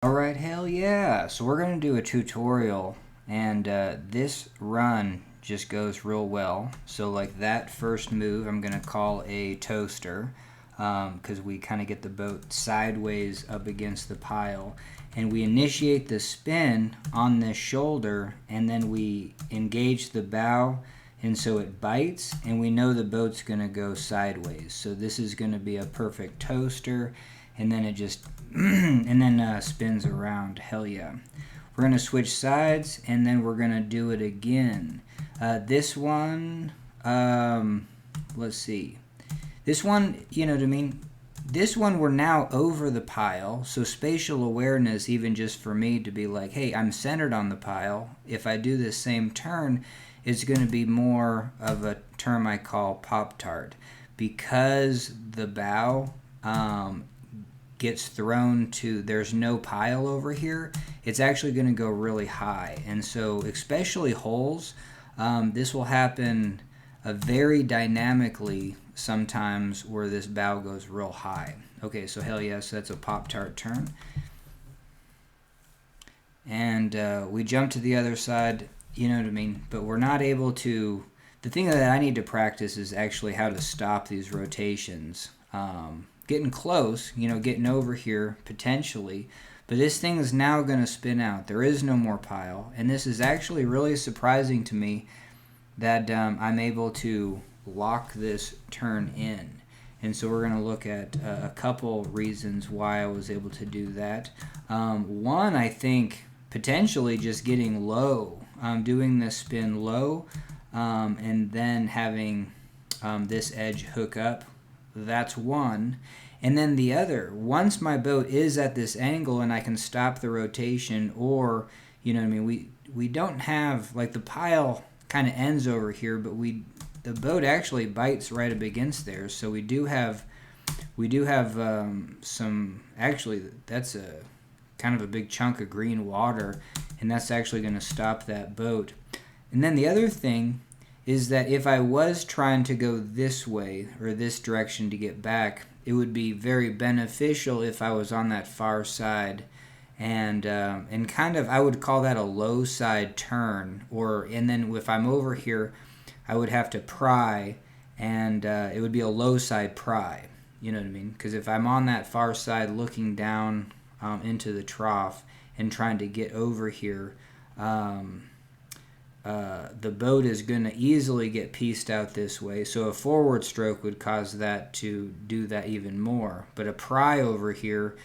Alright, hell yeah. So we're going to do a tutorial, and this run just goes real well. So like that first move I'm going to call a toaster, because we kind of get the boat sideways up against the pile. And we initiate the spin on this shoulder, and then we engage the bow, and so it bites, and we know the boat's going to go sideways. So this is going to be a perfect toaster, and then it just and then spins around. Hell yeah. We're going to switch sides, and then we're going to do it again. This one, let's see. This one, you know what I mean? This one, we're now over the pile, so spatial awareness, even just for me to be like, hey, I'm centered on the pile. If I do this same turn, it's going to be more of a term I call Pop-Tart. Because the bow gets thrown to, there's no pile over here, it's actually going to go really high. And so especially holes, this will happen very dynamically sometimes where this bow goes real high. Okay, so hell yes, that's a Pop-Tart turn. And we jump to the other side, you know what I mean? But we're not able to, the thing that I need to practice is actually how to stop these rotations. Getting close, you know, getting over here potentially, but this thing is now going to spin out. There is no more pile, and this is actually really surprising to me that I'm able to lock this turn in. And so we're going to look at a couple reasons why I was able to do that. One, I think potentially just getting low, doing this spin low, and then having this edge hook up. That's one. And then the other, once my boat is at this angle and I can stop the rotation, or, you know what I mean, we don't have, like, the pile kind of ends over here, but the boat actually bites right up against there. So we do have some, actually that's a kind of a big chunk of green water, and that's actually going to stop that boat. And then the other thing is that if I was trying to go this way or this direction to get back, it would be very beneficial if I was on that far side, and kind of, I would call that a low side turn, and then if I'm over here, I would have to pry, and it would be a low side pry, you know what I mean? Because if I'm on that far side looking down into the trough and trying to get over here, the boat is going to easily get pieced out this way. So a forward stroke would cause that to do that even more. But a pry over here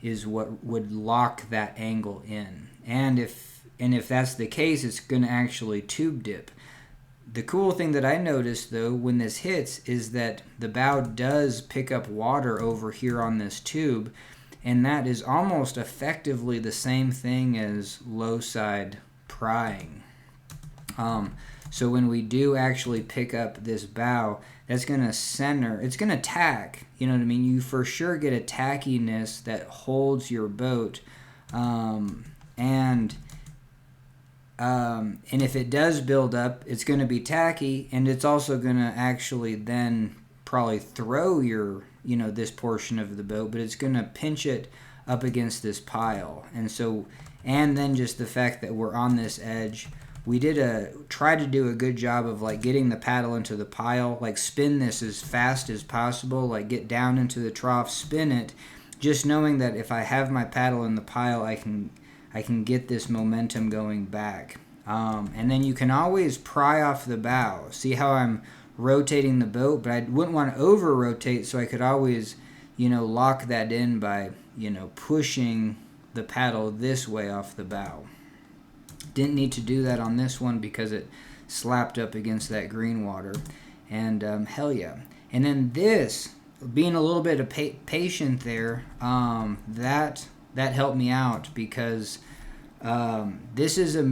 is what would lock that angle in. And if that's the case, it's going to actually tube dip. The cool thing that I noticed, though, when this hits is that the bow does pick up water over here on this tube, and that is almost effectively the same thing as low side prying. So when we do actually pick up this bow, that's going to center, it's going to tack, you know what I mean? You for sure get a tackiness that holds your boat, and if it does build up, it's going to be tacky, and it's also going to actually then probably throw your, you know, this portion of the boat, but it's going to pinch it up against this pile. And then just the fact that we're on this edge, we try to do a good job of like getting the paddle into the pile, like spin this as fast as possible, like get down into the trough, spin it, just knowing that if I have my paddle in the pile, I can get this momentum going back. And then you can always pry off the bow. See how I'm rotating the boat, but I wouldn't want to over rotate, so I could always, you know, lock that in by, you know, pushing the paddle this way off the bow. Didn't need to do that on this one because it slapped up against that green water. And hell yeah. And then this, being a little bit of patient there, that helped me out, because this is a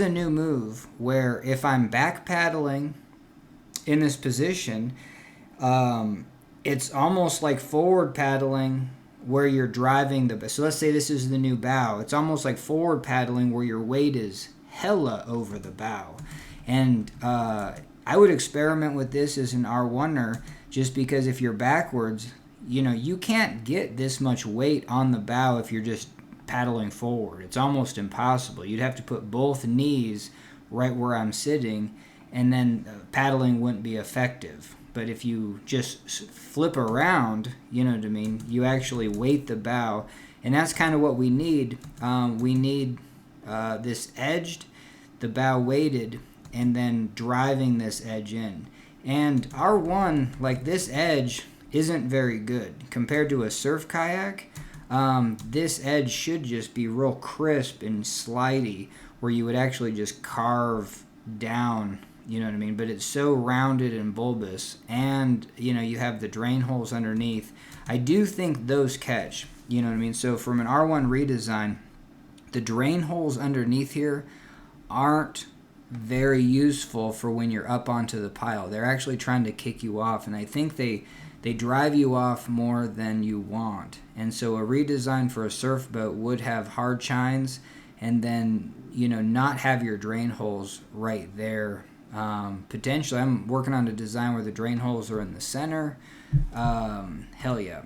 new move where if I'm back paddling in this position, it's almost like forward paddling where you're driving so let's say this is the new bow. It's almost like forward paddling where your weight is hella over the bow. And I would experiment with this as an R1er, just because if you're backwards, you know, you can't get this much weight on the bow if you're just paddling forward. It's almost impossible. You'd have to put both knees right where I'm sitting, and then paddling wouldn't be effective. But if you just flip around, you know what I mean, you actually weight the bow, and that's kind of what we need. We need this edged, the bow weighted, and then driving this edge in. And R1, like this edge, isn't very good compared to a surf kayak. This edge should just be real crisp and slidey, where you would actually just carve down, you know what I mean? But it's so rounded and bulbous, and you know, you have the drain holes underneath. I do think those catch, you know what I mean? So from an R1 redesign, the drain holes underneath here aren't very useful for when you're up onto the pile. They're actually trying to kick you off, and I think they drive you off more than you want. And so a redesign for a surf boat would have hard chines, and then, you know, not have your drain holes right there. Potentially, I'm working on a design where the drain holes are in the center. Hell yeah.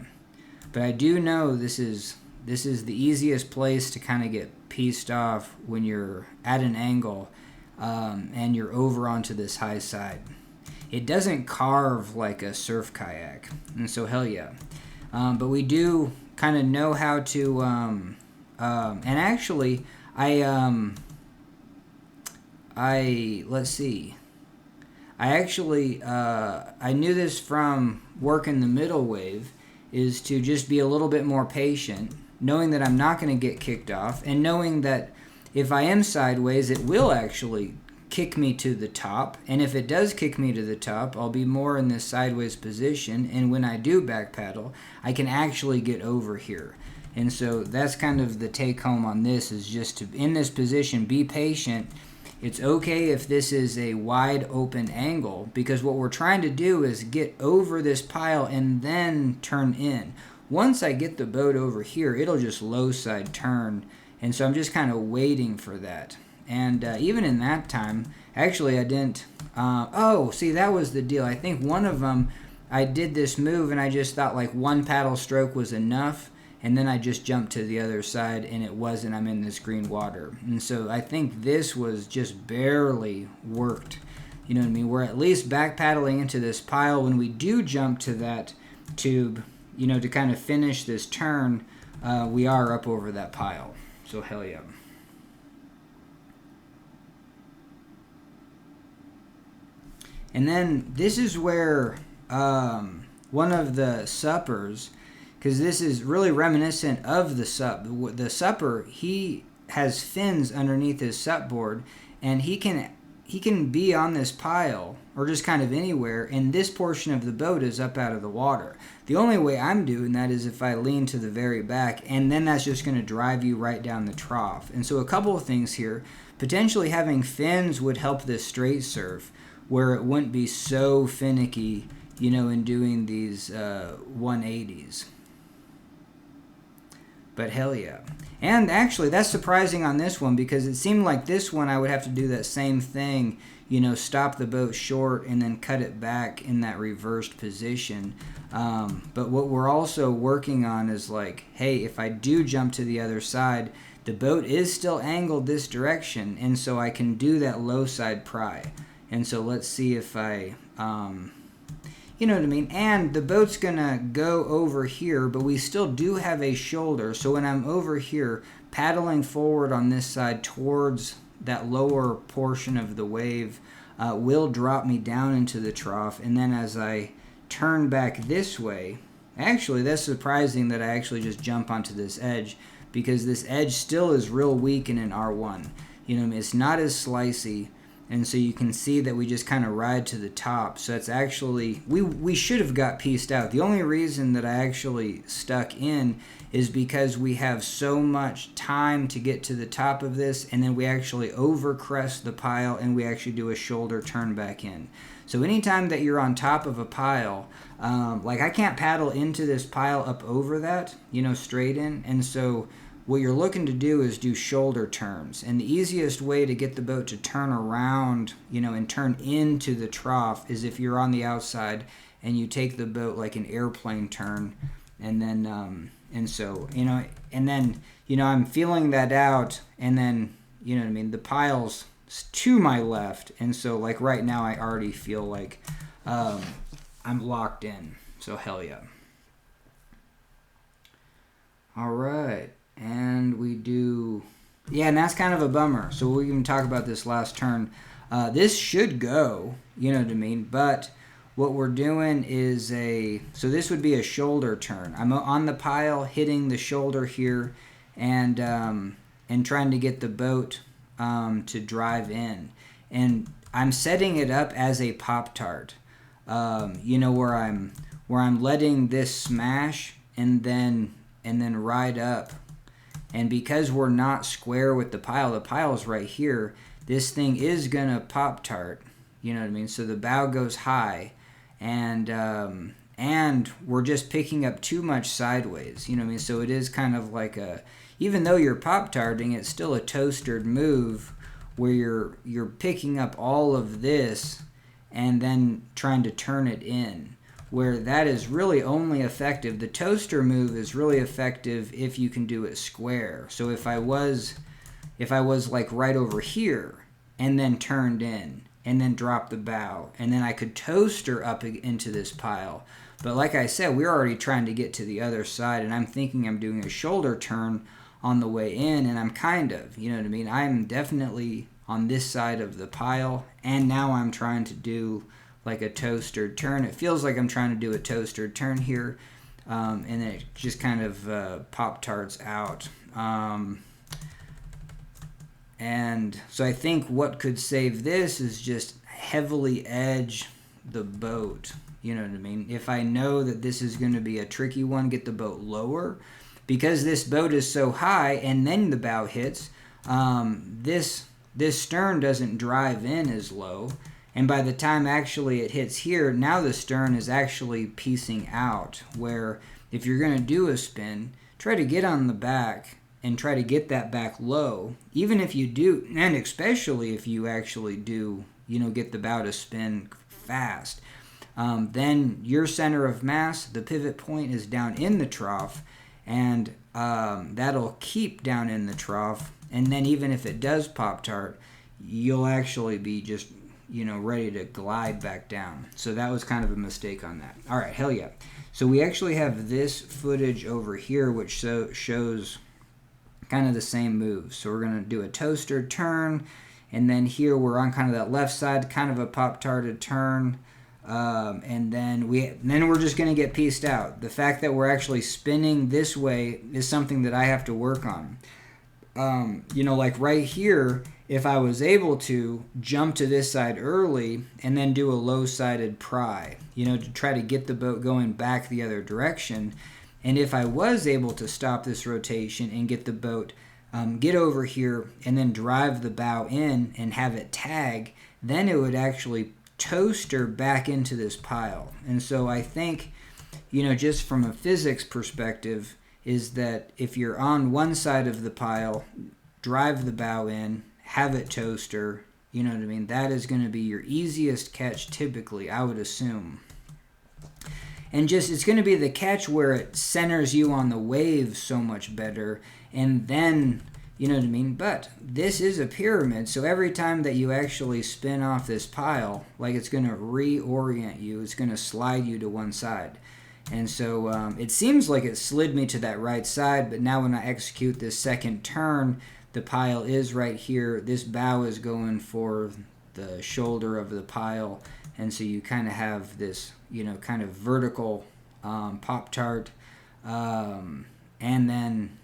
But I do know this is the easiest place to kind of get pieced off when you're at an angle, and you're over onto this high side. It doesn't carve like a surf kayak, and so hell yeah. But we do kind of know how to, and actually, let's see. I knew this from working the middle wave, is to just be a little bit more patient, knowing that I'm not going to get kicked off, and knowing that if I am sideways, it will actually kick me to the top. And if it does kick me to the top, I'll be more in this sideways position. And when I do back paddle, I can actually get over here. And so that's kind of the take home on this, is just to, in this position, be patient. It's okay if this is a wide open angle, because what we're trying to do is get over this pile and then turn in. Once I get the boat over here, it'll just low side turn. And so I'm just kind of waiting for that. And even in that time, actually I didn't, see, that was the deal. I think one of them, I did this move and I just thought like one paddle stroke was enough. And then I just jumped to the other side, and it wasn't. I'm in this green water. And so I think this was just barely worked. You know what I mean? We're at least back paddling into this pile. When we do jump to that tube, you know, to kind of finish this turn, we are up over that pile. So hell yeah. And then this is where one of the suppers, because this is really reminiscent of the sup. The supper, he has fins underneath his sup board, and he can be on this pile or just kind of anywhere, and this portion of the boat is up out of the water. The only way I'm doing that is if I lean to the very back, and then that's just going to drive you right down the trough. And so a couple of things here. Potentially having fins would help this straight surf, where it wouldn't be so finicky, you know, in doing these 180s. But hell yeah. And actually, that's surprising on this one, because it seemed like this one I would have to do that same thing, you know, stop the boat short and then cut it back in that reversed position. But what we're also working on is like, hey, if I do jump to the other side, the boat is still angled this direction, and so I can do that low side pry. And so let's see if I, you know what I mean? And the boat's going to go over here, but we still do have a shoulder. So when I'm over here, paddling forward on this side towards that lower portion of the wave will drop me down into the trough. And then as I turn back this way, actually, that's surprising that I actually just jump onto this edge, because this edge still is real weak in an R1. You know what I mean? It's not as slicey. And so you can see that we just kind of ride to the top. So it's actually, we should have got pieced out. The only reason that I actually stuck in is because we have so much time to get to the top of this, and then we actually overcrest the pile, and we actually do a shoulder turn back in. So anytime that you're on top of a pile, like I can't paddle into this pile up over that, you know, straight in. And so what you're looking to do is do shoulder turns. And the easiest way to get the boat to turn around, you know, and turn into the trough is if you're on the outside and you take the boat like an airplane turn, and then And so, and then, I'm feeling that out, and then, the pile's to my left. And so, like, right now, I already feel like I'm locked in. So, hell yeah. All right. And we do... Yeah, and that's kind of a bummer. So we can talk about this last turn. This should go, but what we're doing is so this would be a shoulder turn. I'm on the pile, hitting the shoulder here, and trying to get the boat to drive in. And I'm setting it up as a Pop-Tart, where I'm letting this smash and then ride up. And because we're not square with the pile's right here, this thing is going to Pop-Tart, So the bow goes high, and we're just picking up too much sideways, So it is kind of like even though you're Pop-Tarting, it's still a toastered move where you're picking up all of this and then trying to turn it in. Where that is really only effective. The toaster move is really effective if you can do it square. So if I was like right over here and then turned in and then dropped the bow, and then I could toaster up into this pile. But like I said, we're already trying to get to the other side, and I'm thinking I'm doing a shoulder turn on the way in, and I'm kind of, I'm definitely on this side of the pile, and now I'm trying to do like a toaster turn. It feels like I'm trying to do a toaster turn here, and then it just kind of Pop-Tarts out. And so I think what could save this is just heavily edge the boat. If I know that this is going to be a tricky one, get the boat lower. Because this boat is so high and then the bow hits, this stern doesn't drive in as low. And by the time actually it hits here, now the stern is actually piecing out. Where if you're going to do a spin, try to get on the back and try to get that back low. Even if you do, and especially if you actually do, get the bow to spin fast. Then your center of mass, the pivot point, is down in the trough. And that'll keep down in the trough. And then even if it does Pop-Tart, you'll actually be just... ready to glide back down. So that was kind of a mistake on that. All right, hell yeah. So we actually have this footage over here, which shows kind of the same move. So we're going to do a toaster turn, and then here we're on kind of that left side, kind of a Pop-Tarted turn, and then we're just going to get pieced out. The fact that we're actually spinning this way is something that I have to work on. Like right here, if I was able to jump to this side early and then do a low-sided pry, to try to get the boat going back the other direction. And if I was able to stop this rotation and get the boat, get over here and then drive the bow in and have it tag, then it would actually toaster back into this pile. And so I think, just from a physics perspective, is that if you're on one side of the pile, drive the bow in, have it toaster, that is going to be your easiest catch typically, I would assume. And it's going to be the catch where it centers you on the wave so much better, and then, but this is a pyramid, so every time that you actually spin off this pile, like, it's going to reorient you, it's going to slide you to one side. And so it seems like it slid me to that right side, but now when I execute this second turn, the pile is right here. This bow is going for the shoulder of the pile, and so you kind of have this, kind of vertical Pop-Tart. And then,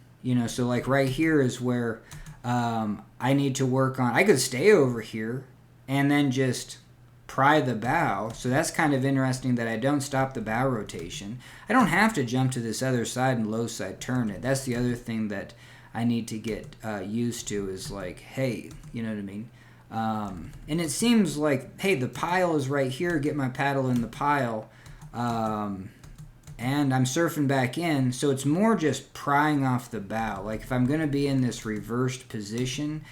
so like right here is where I need to work on. I could stay over here and then just pry the bow. So that's kind of interesting that I don't stop the bow rotation. I don't have to jump to this other side and low side turn it. That's the other thing that I need to get used to, is like, hey, you know what I mean? And it seems like, hey, the pile is right here, get my paddle in the pile, and I'm surfing back in, so it's more just prying off the bow. Like, if I'm going to be in this reversed position,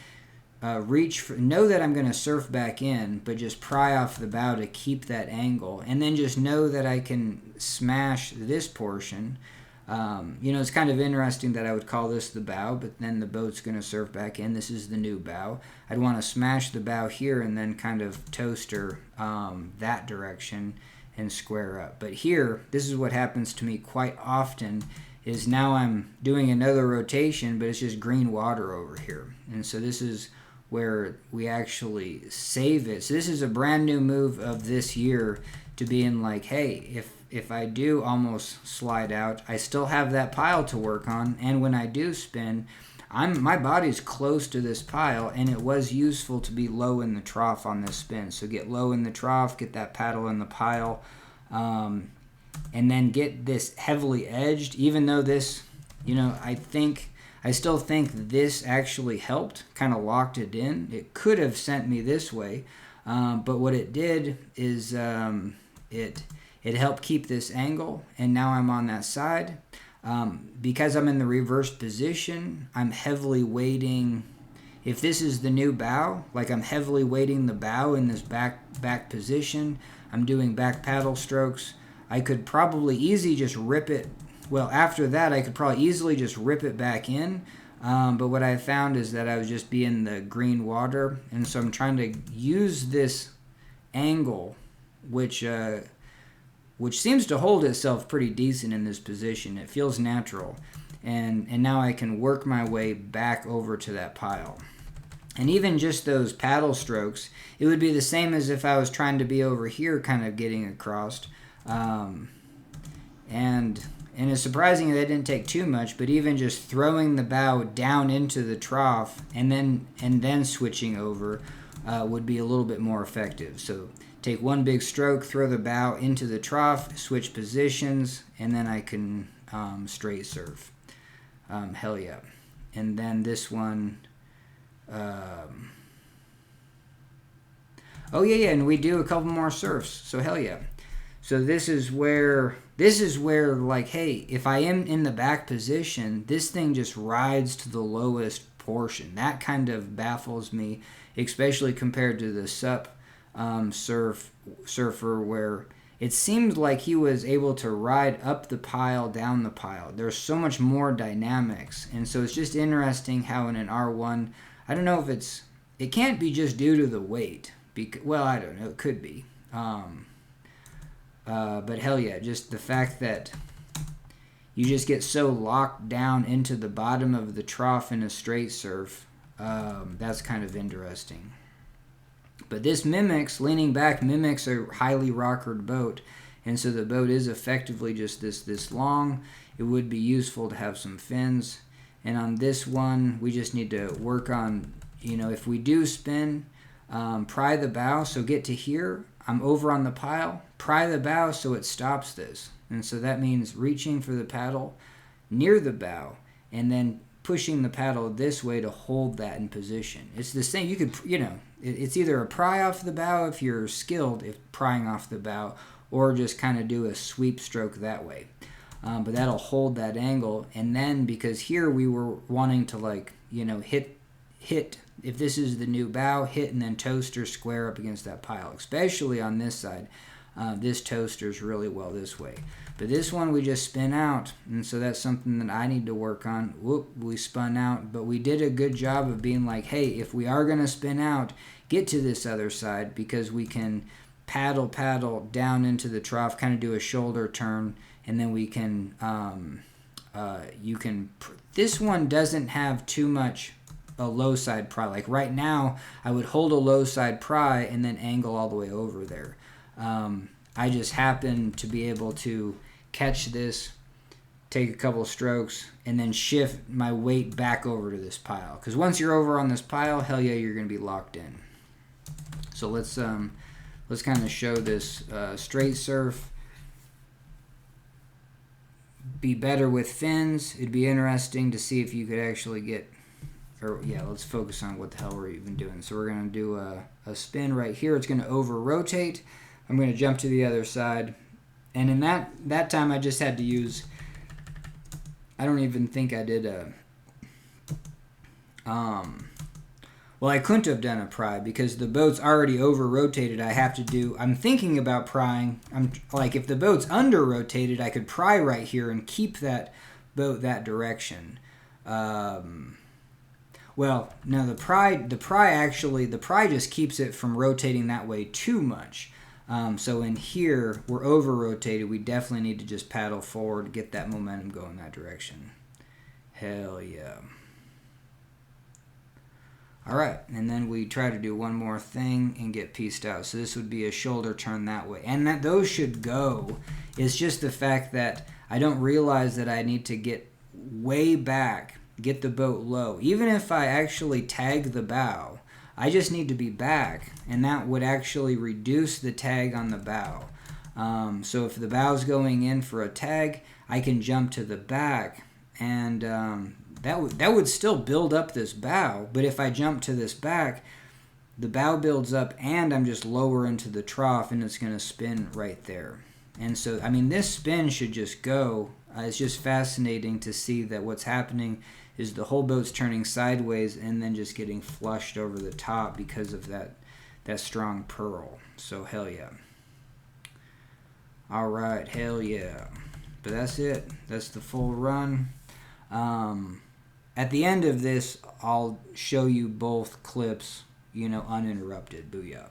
know that I'm going to surf back in, but just pry off the bow to keep that angle, and then just know that I can smash this portion, You know, it's kind of interesting that I would call this the bow, but then the boat's going to surf back in. This is the new bow. I'd want to smash the bow here and then kind of toaster that direction and square up. But here, this is what happens to me quite often, is now I'm doing another rotation, but it's just green water over here. And so this is where we actually save it. So this is a brand new move of this year, to being like, hey, if I do almost slide out, I still have that pile to work on, and when I do spin, my body's close to this pile, and it was useful to be low in the trough on this spin. So get low in the trough, get that paddle in the pile, and then get this heavily edged. Even though this, you know, I still think this actually helped, kind of locked it in. It could have sent me this way, but what it did is it helped keep this angle, and now I'm on that side. Because I'm in the reversed position, I'm heavily weighting. If this is the new bow, like I'm heavily weighting the bow in this back position. I'm doing back paddle strokes. I could probably easily just rip it. Well, after that, I could probably easily just rip it back in. But what I found is that I was just being the green water, and so I'm trying to use this angle, which seems to hold itself pretty decent in this position. It feels natural. And now I can work my way back over to that pile. And even just those paddle strokes, it would be the same as if I was trying to be over here kind of getting across. And it's surprising that it didn't take too much, but even just throwing the bow down into the trough and then switching over would be a little bit more effective. So take one big stroke, throw the bow into the trough, switch positions, and then I can straight surf. Hell yeah. And then this one, oh yeah, and we do a couple more surfs, so hell yeah. So this is where like, hey, if I am in the back position, this thing just rides to the lowest portion. That kind of baffles me, especially compared to the sup surfer, where it seemed like he was able to ride up the pile, down the pile. There's so much more dynamics, and so it's just interesting how in an R1, I don't know if it can't be just due to the weight. Well, I don't know, it could be. But hell yeah, just the fact that you just get so locked down into the bottom of the trough in a straight surf, that's kind of interesting. But this leaning back mimics a highly rockered boat, and so the boat is effectively just this long. It would be useful to have some fins. And on this one, we just need to work on, if we do spin, pry the bow, so get to here, I'm over on the pile, pry the bow so it stops this. And so that means reaching for the paddle near the bow and then pushing the paddle this way to hold that in position. It's the same. You could, it's either a pry off the bow if you're skilled if prying off the bow, or just kind of do a sweep stroke that way. But that'll hold that angle. And then because here we were wanting to hit, if this is the new bow, hit and then toaster square up against that pile, especially on this side. This toasters really well this way. But this one we just spin out, and so that's something that I need to work on. Whoop, we spun out, but we did a good job of being like, hey, if we are going to spin out, get to this other side, because we can paddle down into the trough, kind of do a shoulder turn, and then we can, this one doesn't have too much a low side pry. Like right now, I would hold a low side pry and then angle all the way over there. I just happen to be able to catch this, take a couple strokes, and then shift my weight back over to this pile. Because once you're over on this pile, hell yeah, you're going to be locked in. So let's kind of show this straight surf. Be better with fins. It'd be interesting to see if you could actually get, let's focus on what the hell we're even doing. So we're going to do a spin right here. It's going to over rotate. I'm going to jump to the other side. And in that time, I just had to use, I don't even think I did Well, I couldn't have done a pry because the boat's already over rotated. I'm thinking about prying. I'm like, if the boat's under rotated, I could pry right here and keep that boat that direction. Well, no, the pry just keeps it from rotating that way too much. So in here, we're over rotated. We definitely need to just paddle forward, get that momentum going that direction. Hell yeah. Alright, and then we try to do one more thing and get pieced out. So this would be a shoulder turn that way. And that those should go. It's just the fact that I don't realize that I need to get way back, get the boat low. Even if I actually tag the bow, I just need to be back, and that would actually reduce the tag on the bow. So if the bow's going in for a tag, I can jump to the back, and that would still build up this bow. But if I jump to this back, the bow builds up, and I'm just lower into the trough, and it's going to spin right there. And so, I mean, this spin should just go. It's just fascinating to see that what's happening is the whole boat's turning sideways and then just getting flushed over the top because of that strong purl. So hell yeah. All right, hell yeah. But that's it. That's the full run. At the end of this, I'll show you both clips, uninterrupted. Booyah.